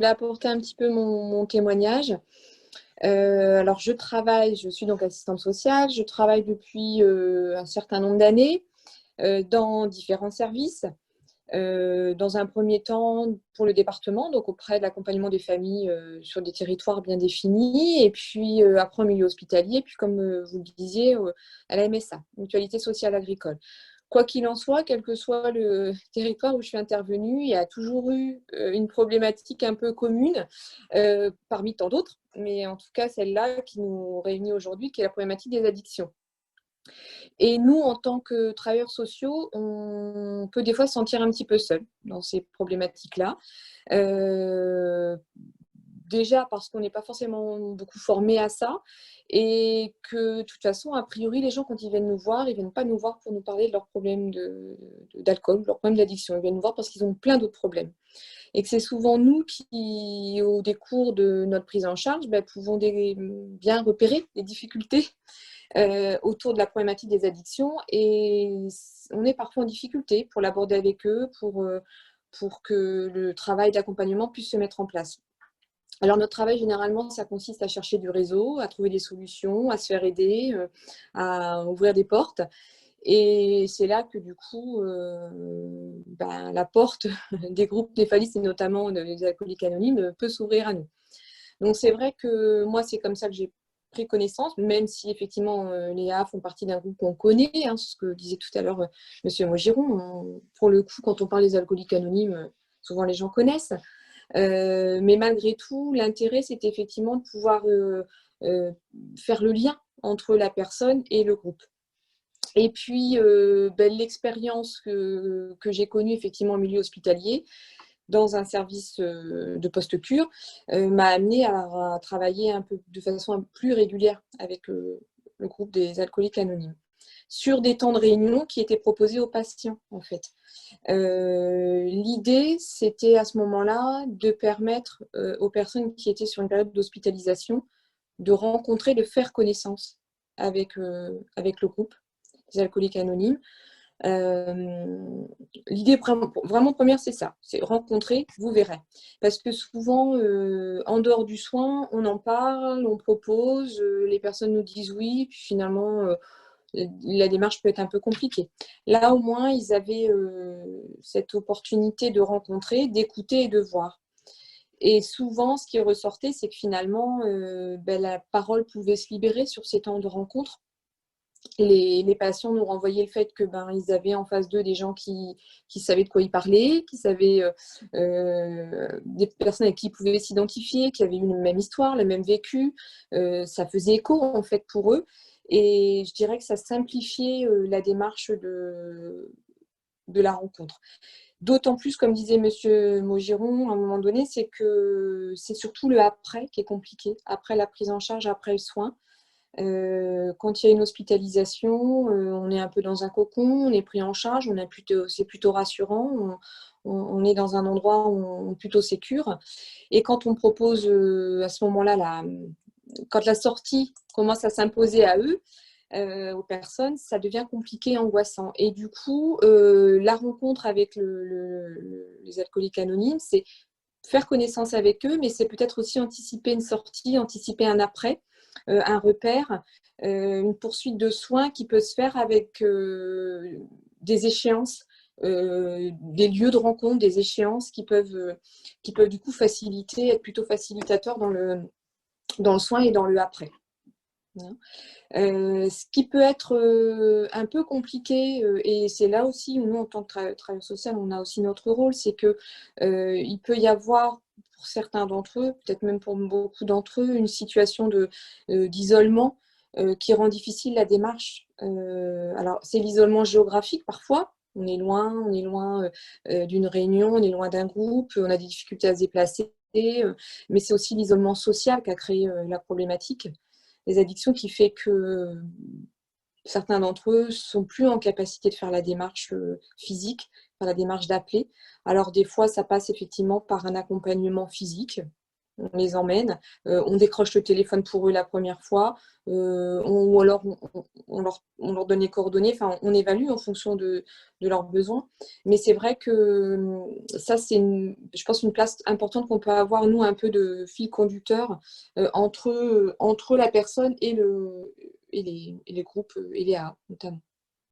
voulais apporter un petit peu mon témoignage. Alors, je suis donc assistante sociale, je travaille depuis un certain nombre d'années dans différents services. Dans un premier temps, pour le département, donc auprès de l'accompagnement des familles sur des territoires bien définis, et puis après en milieu hospitalier, puis comme vous le disiez, à la MSA, Mutualité sociale agricole. Quoi qu'il en soit, quel que soit le territoire où je suis intervenue, il y a toujours eu une problématique un peu commune, parmi tant d'autres, mais en tout cas celle-là qui nous réunit aujourd'hui, qui est la problématique des addictions. Et nous, en tant que travailleurs sociaux, on peut des fois se sentir un petit peu seul dans ces problématiques-là. Euh, Déjà parce qu'on n'est pas forcément beaucoup formé à ça et que de toute façon, a priori, les gens, quand ils viennent nous voir, ils ne viennent pas nous voir pour nous parler de leurs problèmes d'alcool, de leurs problèmes d'addiction. Ils viennent nous voir parce qu'ils ont plein d'autres problèmes. Et que c'est souvent nous qui, au décours de notre prise en charge, pouvons bien repérer les difficultés autour de la problématique des addictions et on est parfois en difficulté pour l'aborder avec eux, pour que le travail d'accompagnement puisse se mettre en place. Alors notre travail, généralement, ça consiste à chercher du réseau, à trouver des solutions, à se faire aider, à ouvrir des portes. Et c'est là que du coup, la porte des groupes néphralistes et notamment des alcooliques anonymes peut s'ouvrir à nous. Donc c'est vrai que moi, c'est comme ça que j'ai pris connaissance, même si effectivement les AA font partie d'un groupe qu'on connaît, hein, ce que disait tout à l'heure Monsieur Maugiron. Pour le coup, quand on parle des alcooliques anonymes, souvent les gens connaissent. Mais malgré tout, l'intérêt, c'est effectivement de pouvoir faire le lien entre la personne et le groupe. Et puis, l'expérience que j'ai connue effectivement en milieu hospitalier, dans un service de post-cure, m'a amené à travailler un peu de façon plus régulière avec le groupe des alcooliques anonymes, sur des temps de réunion qui étaient proposés aux patients, en fait. L'idée, c'était à ce moment-là de permettre aux personnes qui étaient sur une période d'hospitalisation de rencontrer, de faire connaissance avec le groupe des alcooliques anonymes. L'idée vraiment première, c'est ça, c'est rencontrer, vous verrez. Parce que souvent, en dehors du soin, on en parle, on propose, les personnes nous disent oui, puis finalement, la démarche peut être un peu compliquée. Là, au moins, ils avaient cette opportunité de rencontrer, d'écouter et de voir. Et souvent, ce qui ressortait, c'est que finalement, la parole pouvait se libérer sur ces temps de rencontre. Les patients nous renvoyaient le fait que ils avaient en face d'eux des gens qui savaient de quoi ils parlaient, qui savaient des personnes avec qui ils pouvaient s'identifier, qui avaient eu la même histoire, le même vécu. Ça faisait écho en fait pour eux. Et je dirais que ça simplifiait la démarche de la rencontre. D'autant plus, comme disait Monsieur Maugiron, à un moment donné, c'est que c'est surtout le après qui est compliqué, après la prise en charge, après le soin. Quand il y a une hospitalisation, on est un peu dans un cocon, on est pris en charge, c'est plutôt rassurant, on est dans un endroit où on est plutôt sécure. Et quand on propose à ce moment-là, quand la sortie commence à s'imposer à eux, aux personnes, ça devient compliqué, angoissant. Et du coup, la rencontre avec les alcooliques anonymes, c'est faire connaissance avec eux, mais c'est peut-être aussi anticiper une sortie, anticiper un après, un repère, une poursuite de soins qui peut se faire avec des échéances, des lieux de rencontre, des échéances qui peuvent du coup faciliter, être plutôt facilitateurs dans le soin et dans le après. Ce qui peut être un peu compliqué, et c'est là aussi où nous, en tant que travailleur social, on a aussi notre rôle, c'est qu'il peut y avoir, pour certains d'entre eux, peut-être même pour beaucoup d'entre eux, une situation d'isolement qui rend difficile la démarche. Alors, c'est l'isolement géographique parfois. On est loin d'une réunion, on est loin d'un groupe, on a des difficultés à se déplacer, mais c'est aussi l'isolement social qui a créé la problématique. Les addictions qui fait que certains d'entre eux sont plus en capacité de faire la démarche physique, faire la démarche d'appeler. Alors des fois, ça passe effectivement par un accompagnement physique, on les emmène, on décroche le téléphone pour eux la première fois, ou alors on leur donne les coordonnées, enfin on évalue en fonction de leurs besoins. Mais c'est vrai que ça, je pense, une place importante qu'on peut avoir, nous, un peu de fil conducteur entre la personne et les groupes, et les A notamment.